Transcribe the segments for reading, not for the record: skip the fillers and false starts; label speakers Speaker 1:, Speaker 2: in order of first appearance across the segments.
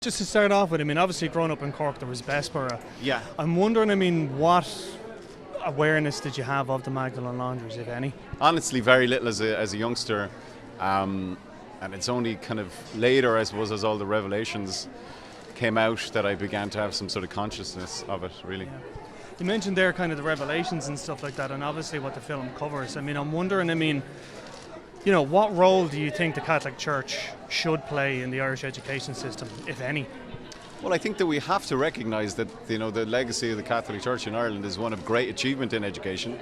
Speaker 1: just to start off with, I mean, obviously growing up in Cork, there was Bessborough.
Speaker 2: Yeah.
Speaker 1: I'm wondering, I mean, what awareness did you have of the Magdalen laundries, if any?
Speaker 2: Honestly, very little as a youngster. And it's only kind of later, I suppose, as all the revelations came out that I began to have some sort of consciousness of it, really.
Speaker 1: Yeah. You mentioned there kind of the revelations and stuff like that, and obviously what the film covers. I mean, I'm wondering, I mean, you know, what role do you think the Catholic Church should play in the Irish education system, if any?
Speaker 2: Well, I think that we have to recognise that, you know, the legacy of the Catholic Church in Ireland is one of great achievement in education,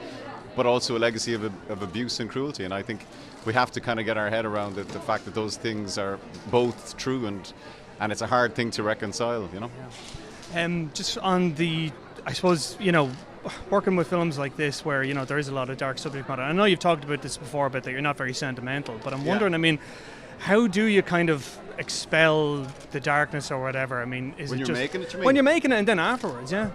Speaker 2: but also a legacy of abuse and cruelty. And I think we have to kind of get our head around the fact that those things are both true, and it's a hard thing to reconcile, you know.
Speaker 1: Yeah. Just on the, I suppose, you know, working with films like this where, you know, there is a lot of dark subject matter. I know you've talked about this before, but that you're not very sentimental, but I'm wondering, I mean, how do you kind of expel the darkness or whatever? I mean, is
Speaker 2: when
Speaker 1: it
Speaker 2: you're
Speaker 1: just
Speaker 2: making it, you mean?
Speaker 1: when you're making it and then afterwards, yeah?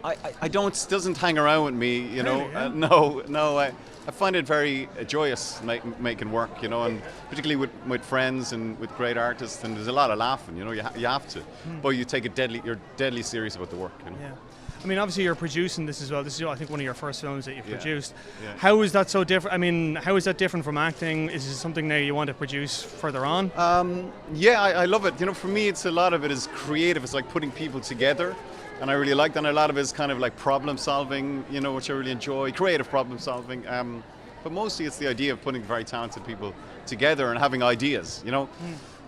Speaker 2: I don't, it doesn't hang around with me, you know.
Speaker 1: Really, yeah?
Speaker 2: No, I find it very joyous making work, you know, and particularly with friends and with great artists, and there's a lot of laughing, you know, you have to. But you take it you're deadly serious about the work, you know.
Speaker 1: Yeah. I mean, obviously you're producing this as well. This is, I think, one of your first films that you've produced.
Speaker 2: Yeah.
Speaker 1: How is that so different? I mean, how is that different from acting? Is it something now you want to produce further on?
Speaker 2: Yeah, I love it. You know, for me, a lot of it is creative. It's like putting people together, and I really like that. And a lot of it is kind of like problem solving, you know, which I really enjoy. Creative problem solving. But mostly it's the idea of putting very talented people together and having ideas, you know.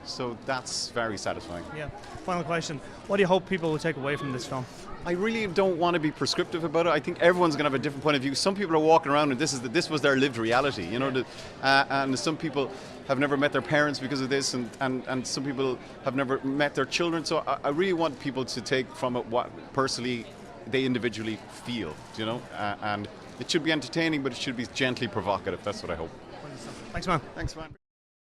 Speaker 2: So that's very satisfying.
Speaker 1: Yeah. Final question. What do you hope people will take away from this film?
Speaker 2: I really don't want to be prescriptive about it. I think everyone's going to have a different point of view. Some people are walking around and this was their lived reality, you know. And some people have never met their parents because of this, and some people have never met their children. So I really want people to take from it what personally they individually feel, you know. And it should be entertaining, but it should be gently provocative. That's what I hope.
Speaker 1: Thanks, man.
Speaker 2: Thanks, man.